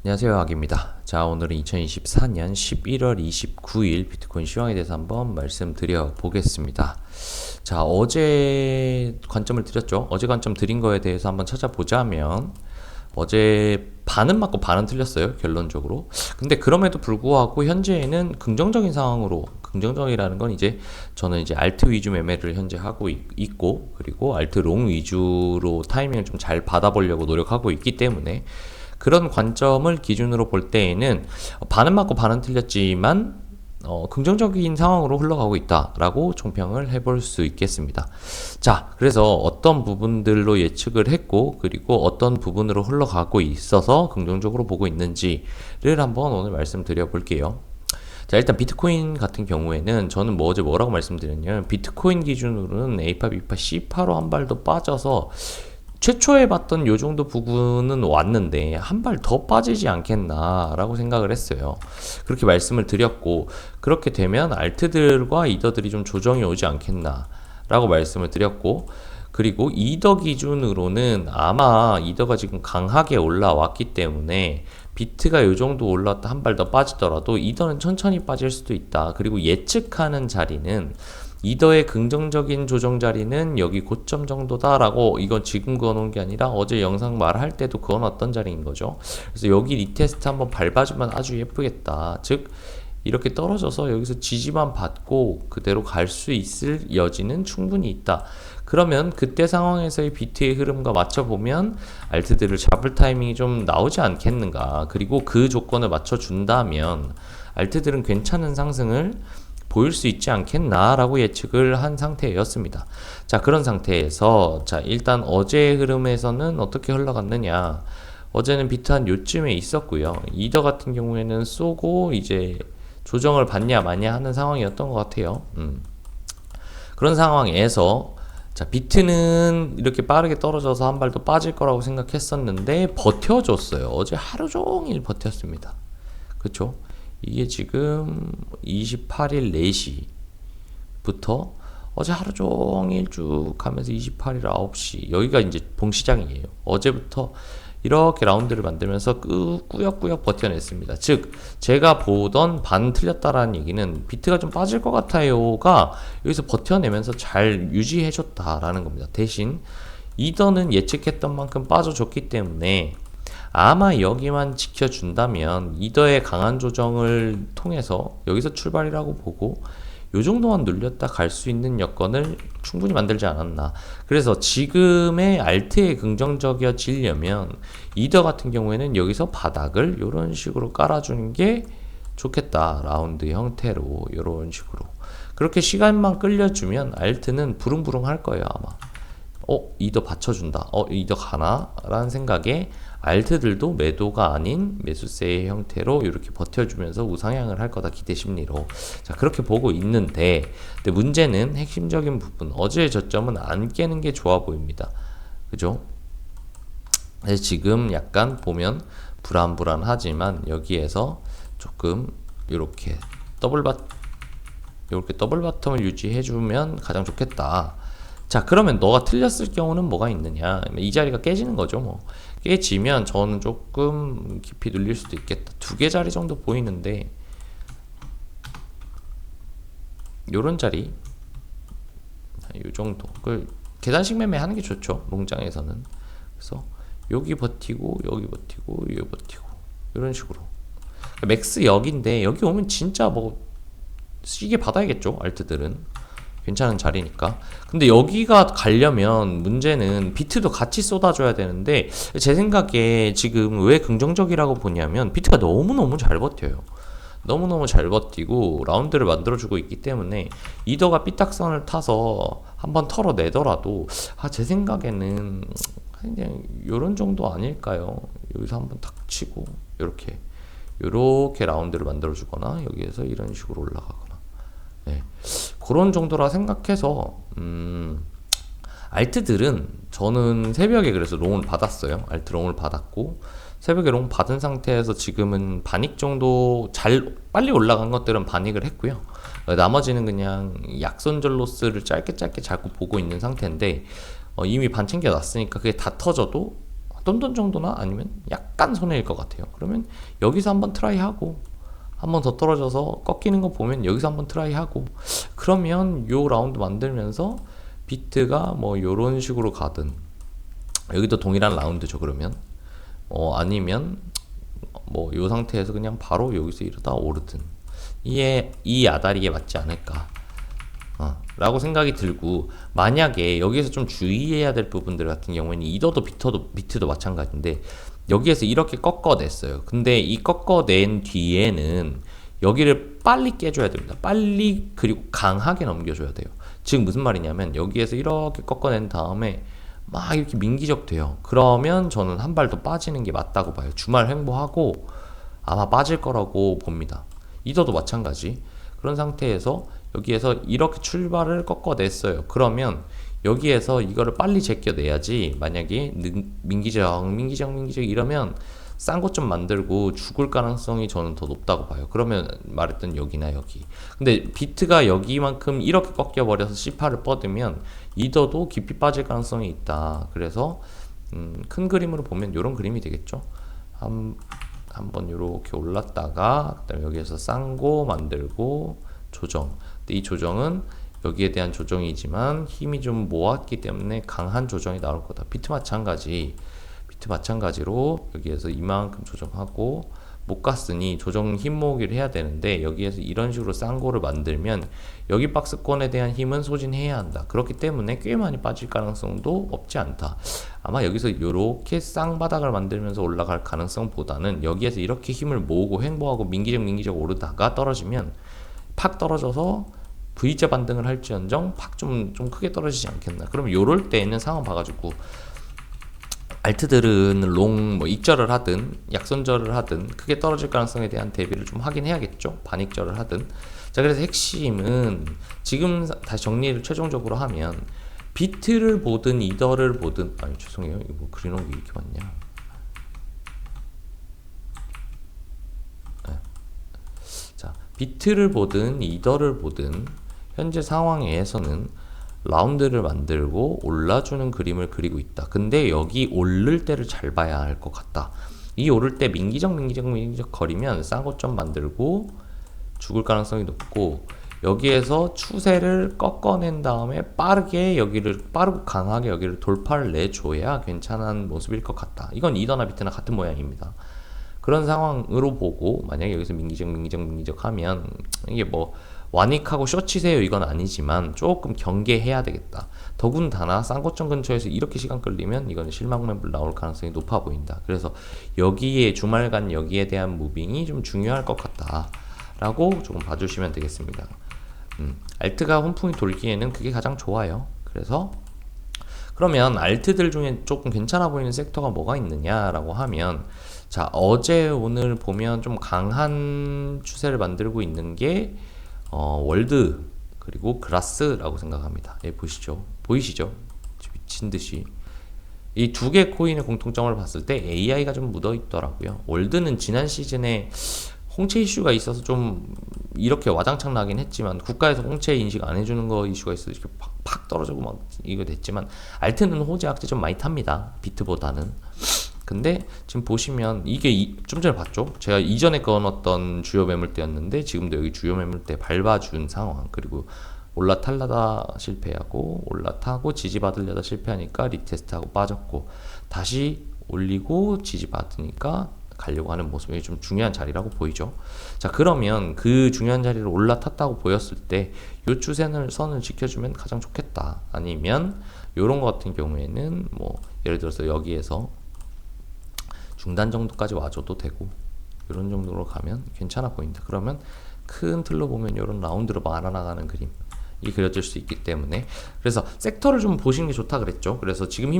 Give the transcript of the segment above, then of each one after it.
안녕하세요, 악입니다. 자, 오늘은 2024년 11월 29일 비트코인 시황에 대해서 한번 말씀드려 보겠습니다. 자, 어제 관점을 드렸죠. 어제 관점 드린 거에 대해서 한번 찾아보자면 어제 반은 맞고 반은 틀렸어요, 결론적으로. 근데 그럼에도 불구하고 현재에는 긍정적인 상황으로, 긍정적이라는 건 이제 저는 이제 알트 위주 매매를 현재 하고 있고, 그리고 알트 롱 위주로 타이밍을 좀 잘 받아보려고 노력하고 있기 때문에 그런 관점을 기준으로 볼 때에는 반은 맞고 반은 틀렸지만 긍정적인 상황으로 흘러가고 있다라고 총평을 해볼 수 있겠습니다. 자, 그래서 어떤 부분들로 예측을 했고, 그리고 어떤 부분으로 흘러가고 있어서 긍정적으로 보고 있는지를 한번 오늘 말씀드려 볼게요. 자, 일단 비트코인 같은 경우에는 저는 어제 뭐라고 말씀드렸냐면, 비트코인 기준으로는 A파, B파, C파로 한 발 더 빠져서 최초에 봤던 요 정도 부분은 왔는데 한 발 더 빠지지 않겠나라고 생각을 했어요. 그렇게 말씀을 드렸고, 그렇게 되면 알트들과 이더들이 좀 조정이 오지 않겠나라고 말씀을 드렸고, 그리고 이더 기준으로는 아마 이더가 지금 강하게 올라왔기 때문에 비트가 요 정도 올라왔다 한 발 더 빠지더라도 이더는 천천히 빠질 수도 있다. 그리고 예측하는 자리는 이더의 긍정적인 조정 자리는 여기 고점 정도다라고, 이건 지금 그어놓은 게 아니라 어제 영상 말할 때도 그어놨던 자리인 거죠. 그래서 여기 리테스트 한번 밟아주면 아주 예쁘겠다. 즉 이렇게 떨어져서 여기서 지지만 받고 그대로 갈 수 있을 여지는 충분히 있다. 그러면 그때 상황에서의 비트의 흐름과 맞춰보면 알트들을 잡을 타이밍이 좀 나오지 않겠는가. 그리고 그 조건을 맞춰준다면 알트들은 괜찮은 상승을 보일 수 있지 않겠나라고 예측을 한 상태였습니다. 자, 그런 상태에서 자, 일단 어제의 흐름에서는 어떻게 흘러갔느냐. 어제는 비트 한 요쯤에 있었고요. 이더 같은 경우에는 쏘고 이제 조정을 받냐 마냐 하는 상황이었던 것 같아요. 그런 상황에서 자, 비트는 이렇게 빠르게 떨어져서 한 발 더 빠질 거라고 생각했었는데 버텨줬어요. 어제 하루 종일 버텼습니다. 그쵸? 이게 지금 28일 4시부터 어제 하루 종일 쭉 가면서 28일 9시, 여기가 이제 봉시장이에요. 어제부터 이렇게 라운드를 만들면서 꾸역꾸역 버텨냈습니다. 즉 제가 보던 반 틀렸다라는 얘기는 비트가 좀 빠질 것 같아요가 여기서 버텨내면서 잘 유지해줬다라는 겁니다. 대신 이더는 예측했던 만큼 빠져줬기 때문에 아마 여기만 지켜준다면 이더의 강한 조정을 통해서 여기서 출발이라고 보고 요 정도만 눌렸다 갈 수 있는 여건을 충분히 만들지 않았나. 그래서 지금의 알트에 긍정적이어지려면 이더 같은 경우에는 여기서 바닥을 이런 식으로 깔아주는 게 좋겠다. 라운드 형태로 이런 식으로 그렇게 시간만 끌려주면 알트는 부릉부릉 할 거예요 아마. 이더 받쳐준다. 이더 가나? 라는 생각에 알트들도 매도가 아닌 매수세의 형태로 이렇게 버텨주면서 우상향을 할 거다, 기대 심리로. 자, 그렇게 보고 있는데, 근데 문제는 핵심적인 부분, 어제의 저점은 안 깨는 게 좋아 보입니다. 그죠? 그래서 지금 약간 보면 불안불안하지만 여기에서 조금 이렇게 더블 바텀을 유지해주면 가장 좋겠다. 자, 그러면 너가 틀렸을 경우는 뭐가 있느냐. 이 자리가 깨지는 거죠. 뭐 깨지면 저는 조금 깊이 눌릴 수도 있겠다. 2개 자리 정도 보이는데 요런 자리 요 정도 그 계단식 매매 하는 게 좋죠, 롱장에서는. 그래서 여기 버티고 여기 버티고 여기 버티고 이런 식으로 맥스 여기인데 여기 오면 진짜 뭐 시계 받아야겠죠, 알트들은. 괜찮은 자리니까. 근데 여기가 가려면 문제는 비트도 같이 쏟아줘야 되는데, 제 생각에 지금 왜 긍정적이라고 보냐면 비트가 너무너무 잘 버텨요. 너무너무 잘 버티고 라운드를 만들어주고 있기 때문에 이더가 삐딱선을 타서 한번 털어내더라도 제 생각에는 그냥 요런 정도 아닐까요? 여기서 한번 탁 치고 요렇게 라운드를 만들어주거나 여기에서 이런 식으로 올라가거나, 네, 그런 정도라 생각해서 알트들은 저는 새벽에 그래서 롱을 받았어요. 알트 롱을 받았고 새벽에 롱 받은 상태에서 지금은 반익 정도 잘 빨리 올라간 것들은 반익을 했고요. 나머지는 그냥 약손절 로스를 짧게 자꾸 보고 있는 상태인데 이미 반 챙겨놨으니까 그게 다 터져도 돈 정도나 아니면 약간 손해일 것 같아요. 그러면 여기서 한번 트라이 하고 한 번 더 떨어져서 꺾이는 거 보면 여기서 한번 트라이 하고 그러면 요 라운드 만들면서 비트가 뭐 요런 식으로 가든 여기도 동일한 라운드죠. 그러면 아니면 뭐 요 상태에서 그냥 바로 여기서 이러다 오르든 이 아다리에 맞지 않을까 라고 생각이 들고, 만약에 여기에서 좀 주의해야 될 부분들 같은 경우에는 이더도 비트도 마찬가지인데 여기에서 이렇게 꺾어냈어요. 근데 이 꺾어낸 뒤에는 여기를 빨리 깨줘야 됩니다. 빨리 그리고 강하게 넘겨줘야 돼요. 지금 무슨 말이냐면 여기에서 이렇게 꺾어낸 다음에 막 이렇게 민기적 돼요. 그러면 저는 한 발 더 빠지는 게 맞다고 봐요. 주말 횡보하고 아마 빠질 거라고 봅니다. 이더도 마찬가지. 그런 상태에서 여기에서 이렇게 출발을 꺾어냈어요. 그러면 여기에서 이거를 빨리 제껴내야지. 만약에 민기적 이러면 싼 것 좀 만들고 죽을 가능성이 저는 더 높다고 봐요. 그러면 말했던 여기나 여기. 근데 비트가 여기만큼 이렇게 꺾여버려서 C8을 뻗으면 이더도 깊이 빠질 가능성이 있다. 그래서 큰 그림으로 보면 이런 그림이 되겠죠. 한번 이렇게 올랐다가 그다음에 여기에서 싼 거 만들고 조정. 근데 이 조정은 여기에 대한 조정이지만 힘이 좀 모았기 때문에 강한 조정이 나올 거다. 비트 마찬가지로 여기에서 이만큼 조정하고 못 갔으니 조정 힘 모으기를 해야 되는데 여기에서 이런 식으로 싼 거를 만들면 여기 박스권에 대한 힘은 소진해야 한다. 그렇기 때문에 꽤 많이 빠질 가능성도 없지 않다. 아마 여기서 이렇게 쌍바닥을 만들면서 올라갈 가능성보다는 여기에서 이렇게 힘을 모으고 횡보하고 민기적 오르다가 떨어지면 팍 떨어져서 V자 반등을 할지언정 팍 좀 크게 떨어지지 않겠나. 그럼 요럴 때는 상황 봐가지고 알트들은 롱 뭐 익절을 하든 약손절을 하든 크게 떨어질 가능성에 대한 대비를 좀 하긴 해야겠죠. 반익절을 하든. 자, 그래서 핵심은 지금 다시 정리를 최종적으로 하면 비트를 보든 이더를 보든, 아니 죄송해요, 이거 뭐 그려놓은 게 이렇게 많냐. 네. 자, 비트를 보든 이더를 보든 현재 상황에서는 라운드를 만들고 올라주는 그림을 그리고 있다. 근데 여기 오를 때를 잘 봐야 할 것 같다. 이 오를 때 민기적 거리면 싼 것 좀 만들고 죽을 가능성이 높고, 여기에서 추세를 꺾어낸 다음에 빠르고 강하게 여기를 돌파를 내줘야 괜찮은 모습일 것 같다. 이건 이더나 비트나 같은 모양입니다. 그런 상황으로 보고 만약에 여기서 민기적 하면 이게 뭐 완익하고 숏치세요 이건 아니지만 조금 경계해야 되겠다. 더군다나 쌍고점 근처에서 이렇게 시간 끌리면 이건 실망 매물 나올 가능성이 높아 보인다. 그래서 여기에 주말간 여기에 대한 무빙이 좀 중요할 것 같다 라고 조금 봐주시면 되겠습니다. 알트가 훈풍이 돌기에는 그게 가장 좋아요. 그래서 그러면 알트들 중에 조금 괜찮아 보이는 섹터가 뭐가 있느냐라고 하면, 자, 어제 오늘 보면 좀 강한 추세를 만들고 있는 게 월드 그리고 그라스라고 생각합니다. 예, 보이시죠? 미친듯이 이 두 개 코인의 공통점을 봤을 때 AI가 좀 묻어 있더라고요. 월드는 지난 시즌에 홍채 이슈가 있어서 좀 이렇게 와장창 나긴 했지만 국가에서 홍채 인식 안 해주는 거 이슈가 있어서 이렇게 팍 떨어지고 막 이거 됐지만, 알트는 호재 악재 좀 많이 탑니다. 비트보다는. 근데 지금 보시면 이게 좀 전에 봤죠? 제가 이전에 그어놨던 주요 매물대였는데 지금도 여기 주요 매물대 밟아준 상황. 그리고 올라탈라다 실패하고 올라타고 지지받으려다 실패하니까 리테스트하고 빠졌고 다시 올리고 지지받으니까 가려고 하는 모습이 좀 중요한 자리라고 보이죠. 자, 그러면 그 중요한 자리를 올라탔다고 보였을 때 이 추세선을 지켜주면 가장 좋겠다. 아니면 요런 거 같은 경우에는 뭐 예를 들어서 여기에서 중단 정도까지 와줘도 되고 이런 정도로 가면 괜찮아 보인다. 그러면 큰 틀로 보면 이런 라운드로 말아나가는 그림이 그려질 수 있기 때문에, 그래서 섹터를 좀 보시는 게 좋다 그랬죠. 그래서 지금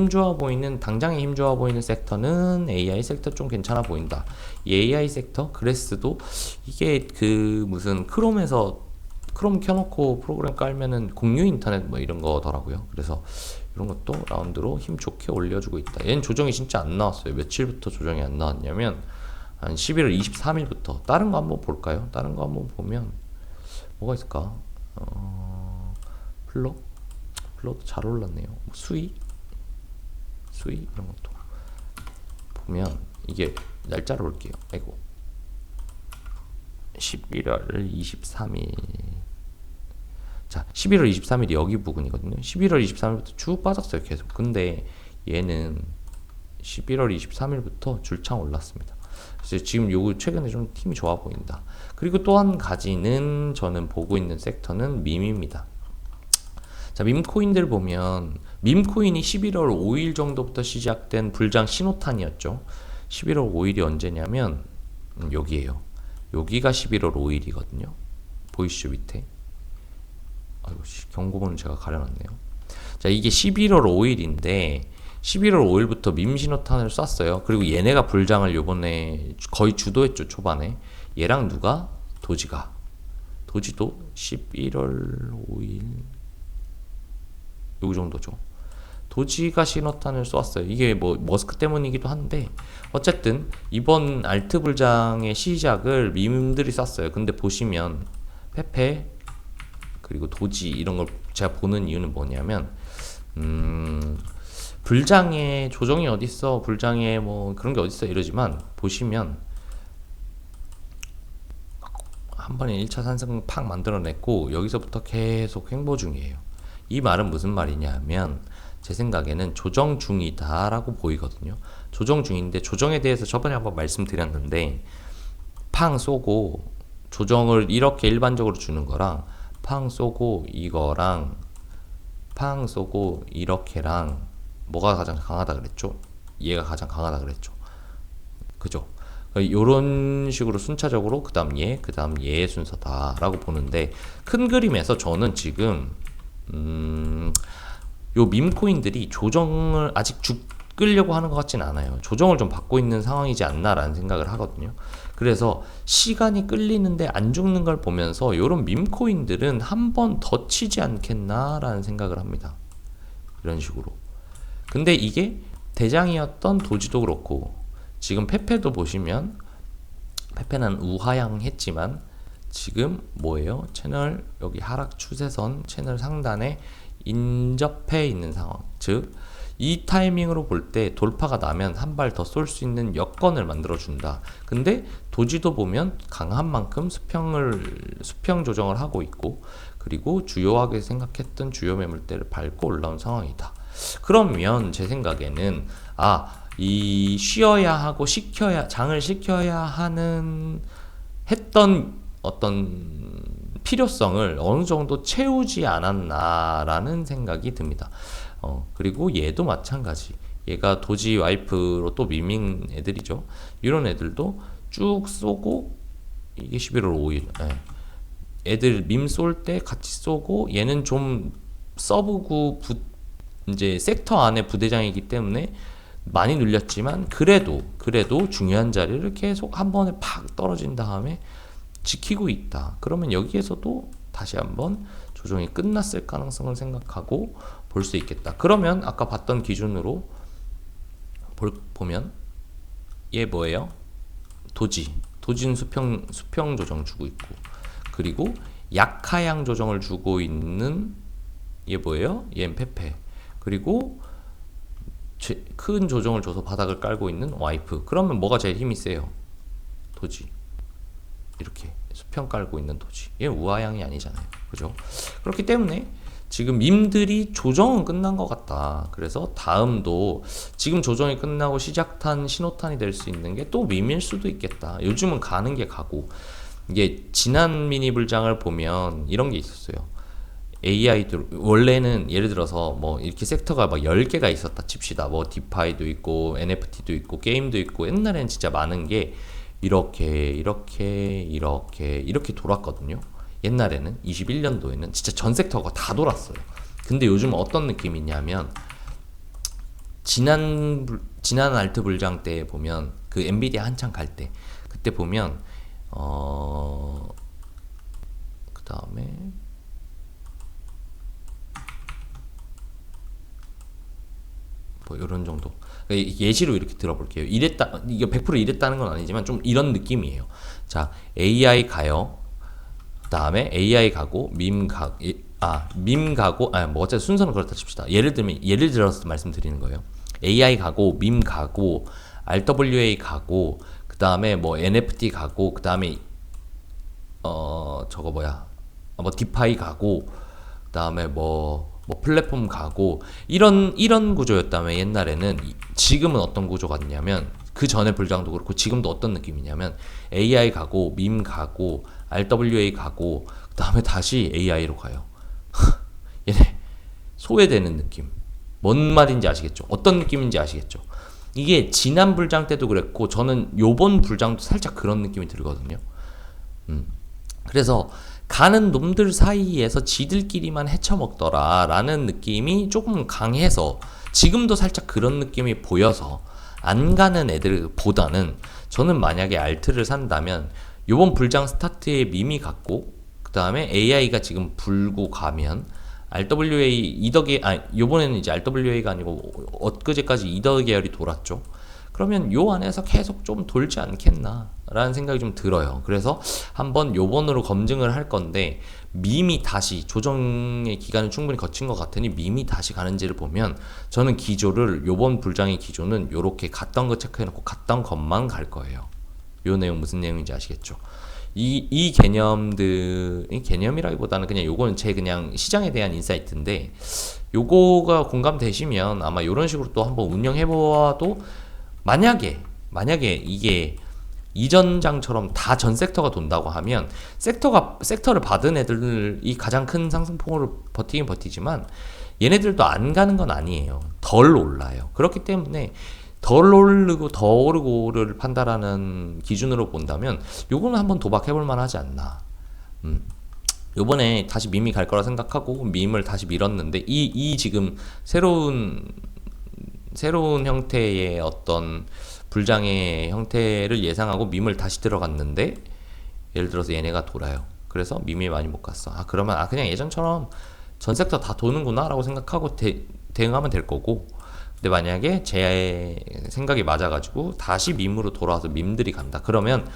당장에 힘 좋아 보이는 섹터는 AI 섹터 좀 괜찮아 보인다. 이 AI 섹터 그래스도 이게 그 무슨 크롬 켜놓고 프로그램 깔면은 공유 인터넷 뭐 이런 거더라고요. 그래서 이런 것도 라운드로 힘 좋게 올려주고 있다. 얘는 조정이 진짜 안 나왔어요. 며칠부터 조정이 안 나왔냐면 한 11월 23일부터. 다른 거 한번 볼까요? 다른 거 한번 보면 뭐가 있을까? 플로도 잘 올랐네요. 수위 이런 것도 보면 이게 날짜로 볼게요. 아이고 11월 23일. 자, 11월 23일이 여기 부근이거든요. 11월 23일부터 쭉 빠졌어요, 계속. 근데 얘는 11월 23일부터 줄창 올랐습니다. 그래서 지금 요거 최근에 좀 팀이 좋아 보인다. 그리고 또 한 가지는 저는 보고 있는 섹터는 밈입니다. 자, 밈코인들 보면 밈코인이 11월 5일 정도부터 시작된 불장 신호탄이었죠. 11월 5일이 언제냐면 여기에요. 여기가 11월 5일이거든요. 보이시죠, 밑에? 아이고, 경고문을 제가 가려놨네요. 자, 이게 11월 5일인데 11월 5일부터 밈 신호탄을 쐈어요. 그리고 얘네가 불장을 요번에 거의 주도했죠, 초반에. 얘랑 누가? 도지가. 도지도 11월 5일 여기 정도죠. 도지가 신호탄을 쏘았어요. 이게 뭐 머스크 때문이기도 한데 어쨌든 이번 알트 불장의 시작을 밈들이 쐈어요. 근데 보시면 페페 그리고 도지 이런 걸 제가 보는 이유는 뭐냐면 불장에 조정이 어딨어, 불장에 뭐 그런 게 어딨어 이러지만 보시면 한 번에 1차 산승 팍 만들어냈고 여기서부터 계속 횡보 중이에요. 이 말은 무슨 말이냐면 제 생각에는 조정 중이다 라고 보이거든요. 조정 중인데 조정에 대해서 저번에 한번 말씀드렸는데 팡 쏘고 조정을 이렇게 일반적으로 주는 거랑 팡 쏘고 이거랑 팡 쏘고 이렇게랑 뭐가 가장 강하다 그랬죠? 얘가 가장 강하다 그랬죠. 그죠? 요런 식으로 순차적으로 그 다음 얘의 순서다라고 보는데 큰 그림에서 저는 지금 요 밈코인들이 조정을 아직 죽으려고 하는 것 같진 않아요. 조정을 좀 받고 있는 상황이지 않나라는 생각을 하거든요. 그래서 시간이 끌리는데 안 죽는 걸 보면서 요런 밈코인들은 한 번 더 치지 않겠나라는 생각을 합니다. 이런 식으로. 근데 이게 대장이었던 도지도 그렇고 지금 페페도 보시면 페페는 우하향했지만 지금 뭐예요? 채널 여기 하락 추세선 채널 상단에 인접해 있는 상황. 즉 이 타이밍으로 볼 때 돌파가 나면 한 발 더 쏠 수 있는 여건을 만들어 준다. 근데 도지도 보면 강한 만큼 수평 조정을 하고 있고 그리고 주요하게 생각했던 주요 매물대를 밟고 올라온 상황이다. 그러면 제 생각에는 이 쉬어야 하고 장을 시켜야 하는 했던 어떤 필요성을 어느 정도 채우지 않았나라는 생각이 듭니다. 그리고 얘도 마찬가지. 얘가 도지 와이프로 또 미민 애들이죠. 이런 애들도 쭉 쏘고 이게 11월 5일. 애들 밈 쏠 때 같이 쏘고 얘는 좀 서브구 이제 섹터 안에 부대장이기 때문에 많이 눌렸지만 그래도 중요한 자리를 계속 한 번에 팍 떨어진 다음에 지키고 있다. 그러면 여기에서도 다시 한번 조정이 끝났을 가능성을 생각하고 볼 수 있겠다. 그러면 아까 봤던 기준으로 보면 얘 뭐예요? 도지는 수평 조정 주고 있고 그리고 약하향 조정을 주고 있는 얘 뭐예요? 얘는 페페. 그리고 큰 조정을 줘서 바닥을 깔고 있는 와이프. 그러면 뭐가 제일 힘이 세요? 도지. 이렇게 수평 깔고 있는 도지. 얘는 우하향이 아니잖아요. 그죠? 그렇기 때문에 지금 밈들이 조정은 끝난 것 같다. 그래서 다음도 지금 조정이 끝나고 시작탄 신호탄이 될 수 있는 게 또 밈일 수도 있겠다. 요즘은 가는 게 가고 이게 지난 미니 불장을 보면 이런 게 있었어요. AI도 원래는 예를 들어서 뭐 이렇게 섹터가 막 10개가 있었다 칩시다. 뭐 디파이도 있고 NFT도 있고 게임도 있고 옛날에는 진짜 많은 게 이렇게 돌았거든요. 옛날에는 21년도에는 진짜 전 섹터가 다 돌았어요. 근데 요즘 어떤 느낌이냐면 지난 알트 불장 때 보면 그 엔비디아 한창 갈 때 그때 보면 그 다음에 뭐 이런 정도 예시로 이렇게 들어볼게요. 이게 100% 이랬다는 건 아니지만 좀 이런 느낌이에요. 자, AI 가요. 그 다음에 AI 가고 밈 가고 뭐 어차피 순서는 그렇다 칩시다. 예를 들어서 말씀드리는 거예요. AI 가고 밈 가고 RWA 가고 그 다음에 뭐 NFT 가고 그 다음에 저거 뭐야 뭐 디파이 가고 그 다음에 뭐 플랫폼 가고 이런 구조였다면 옛날에는. 지금은 어떤 구조가 있냐면 그 전에 불장도 그렇고 지금도 어떤 느낌이냐면 AI 가고 밈 가고 RWA 가고 그 다음에 다시 AI로 가요. 얘네 소외되는 느낌. 뭔 말인지 아시겠죠? 어떤 느낌인지 아시겠죠? 이게 지난 불장 때도 그랬고 저는 요번 불장도 살짝 그런 느낌이 들거든요. 그래서 가는 놈들 사이에서 지들끼리만 헤쳐먹더라 라는 느낌이 조금 강해서 지금도 살짝 그런 느낌이 보여서 안 가는 애들보다는 저는 만약에 알트를 산다면 요번 불장 스타트에 밈이 갔고 그 다음에 AI가 지금 불고 가면 RWA 이더게 요번에는 이제 RWA가 아니고 엊그제까지 이더 계열이 돌았죠. 그러면 요 안에서 계속 좀 돌지 않겠나 라는 생각이 좀 들어요. 그래서 한번 요번으로 검증을 할 건데 밈이 다시 조정의 기간을 충분히 거친 것 같으니 밈이 다시 가는지를 보면 저는 기조를 요번 불장의 기조는 요렇게 갔던 거 체크해놓고 갔던 것만 갈 거예요. 요 내용 무슨 내용인지 아시겠죠? 이 개념이라기보다는 그냥 요거는 제 그냥 시장에 대한 인사이트인데 요거가 공감되시면 아마 요런 식으로 또 한번 운영해보아도 만약에 이게 이전장처럼 다 전 섹터가 돈다고 하면 섹터를 받은 애들이 가장 큰 상승폭으로 버티긴 버티지만 얘네들도 안 가는 건 아니에요. 덜 올라요. 그렇기 때문에 덜 오르고 더 오르고를 판단하는 기준으로 본다면 요거는 한번 도박해볼 만하지 않나. 요번에 다시 밈이 갈 거라 생각하고 밈을 다시 밀었는데 이 지금 새로운 형태의 어떤 불장의 형태를 예상하고 밈을 다시 들어갔는데 예를 들어서 얘네가 돌아요. 그래서 밈이 많이 못 갔어. 그러면 그냥 예전처럼 전 섹터 다 도는구나 라고 생각하고 대응하면 될 거고, 근데 만약에 제 생각이 맞아가지고 다시 밈으로 돌아와서 밈들이 간다. 그러면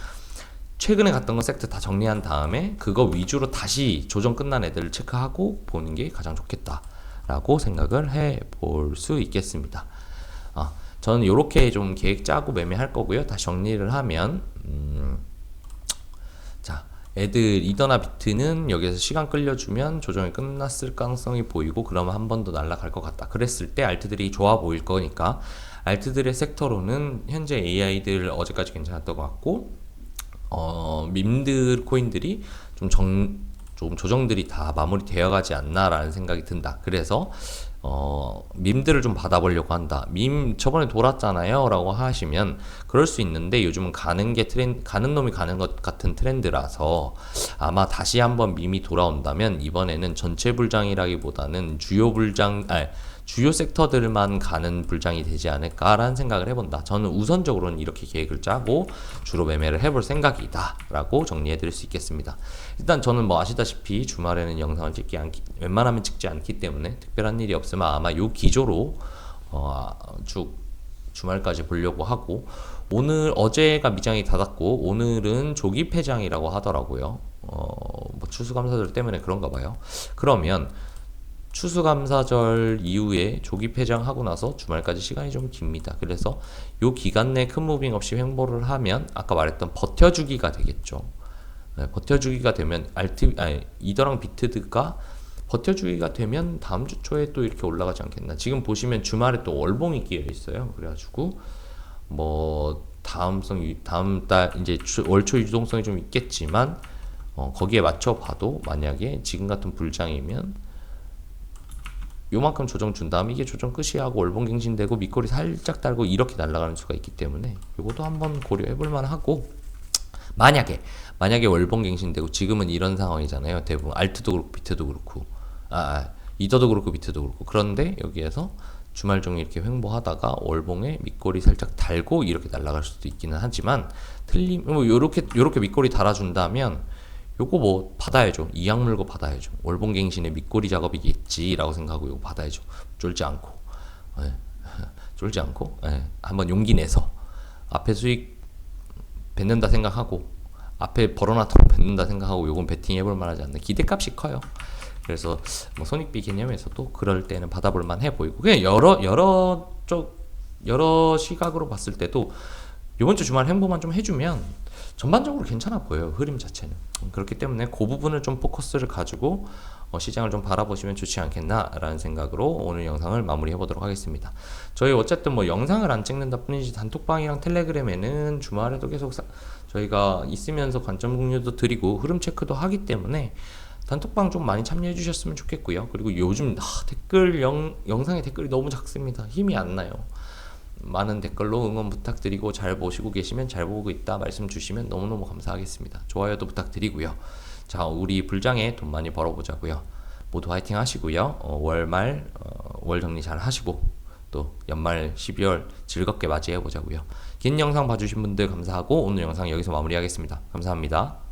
최근에 갔던 거 섹터 다 정리한 다음에 그거 위주로 다시 조정 끝난 애들을 체크하고 보는 게 가장 좋겠다라고 생각을 해볼 수 있겠습니다. 저는 이렇게 좀 계획 짜고 매매할 거고요. 다시 정리를 하면 자, 애들 이더나 비트는 여기서 시간 끌려주면 조정이 끝났을 가능성이 보이고 그러면 한 번 더 날아갈 것 같다. 그랬을 때 알트들이 좋아 보일 거니까 알트들의 섹터로는 현재 AI들 어제까지 괜찮았던 것 같고 밈들 코인들이 좀 조정들이 다 마무리되어 가지 않나라는 생각이 든다. 그래서 밈들을 좀 받아보려고 한다. 밈 저번에 돌았잖아요 라고 하시면 그럴 수 있는데 요즘은 가는 놈이 가는 것 같은 트렌드라서 아마 다시 한번 밈이 돌아온다면 이번에는 전체 불장이라기보다는 주요 섹터들만 가는 불장이 되지 않을까라는 생각을 해본다. 저는 우선적으로는 이렇게 계획을 짜고 주로 매매를 해볼 생각이다 라고 정리해드릴 수 있겠습니다. 일단 저는 뭐 아시다시피 주말에는 영상을 웬만하면 찍지 않기 때문에 특별한 일이 없으면 아마 요 기조로 쭉 주말까지 보려고 하고, 어제가 미장이 닫았고 오늘은 조기 폐장이라고 하더라고요. 뭐 추수감사절 때문에 그런가 봐요. 그러면 추수감사절 이후에 조기 폐장하고 나서 주말까지 시간이 좀 깁니다. 그래서 요 기간 내 큰 무빙 없이 횡보를 하면 아까 말했던 버텨주기가 되겠죠. 버텨주기가 되면 이더랑 비트드가 버텨주기가 되면 다음 주 초에 또 이렇게 올라가지 않겠나. 지금 보시면 주말에 또 월봉이 끼어 있어요. 그래가지고 뭐 다음 달 이제 월초 유동성이 좀 있겠지만 거기에 맞춰 봐도 만약에 지금 같은 불장이면 요만큼 조정 준 다음에 이게 조정 끝이 하고 월봉갱신되고 밑꼬리 살짝 달고 이렇게 날아가는 수가 있기 때문에 요것도 한번 고려해볼 만하고, 만약에 월봉갱신되고 지금은 이런 상황이잖아요. 대부분 알트도 그렇고 비트도 그렇고 이더도 그렇고 비트도 그렇고, 그런데 여기에서 주말 종일 이렇게 횡보하다가 월봉에 밑꼬리 살짝 달고 이렇게 날아갈 수도 있기는 하지만 요렇게 밑꼬리 달아준다면 요거 뭐 받아야죠. 이악 물고 받아야죠. 월봉갱신의 밑꼬리 작업이겠지라고 생각하고 요거 받아야죠. 쫄지 않고 한번 용기 내서 앞에 수익 뱉는다 생각하고 앞에 벌어놨다고 뱉는다 생각하고 요건 베팅 해볼 만하지 않나. 기대값이 커요. 그래서 뭐 손익비 개념에서도 그럴 때는 받아볼 만해 보이고 그냥 여러 쪽 여러 시각으로 봤을 때도 이번 주 주말 횡보만 좀 해주면 전반적으로 괜찮아 보여요. 흐름 자체는. 그렇기 때문에 그 부분을 좀 포커스를 가지고 시장을 좀 바라보시면 좋지 않겠나라는 생각으로 오늘 영상을 마무리해 보도록 하겠습니다. 저희 어쨌든 뭐 영상을 안 찍는다 뿐이지 단톡방이랑 텔레그램에는 주말에도 계속 저희가 있으면서 관점 공유도 드리고 흐름 체크도 하기 때문에 단톡방 좀 많이 참여해 주셨으면 좋겠고요. 그리고 요즘 영상에 댓글이 너무 작습니다. 힘이 안 나요. 많은 댓글로 응원 부탁드리고 잘 보시고 계시면 잘 보고 있다 말씀 주시면 너무너무 감사하겠습니다. 좋아요도 부탁드리고요. 자, 우리 불장에 돈 많이 벌어보자고요. 모두 화이팅 하시고요. 월말 월 정리 잘 하시고 또 연말 12월 즐겁게 맞이해 보자고요. 긴 영상 봐주신 분들 감사하고 오늘 영상 여기서 마무리하겠습니다. 감사합니다.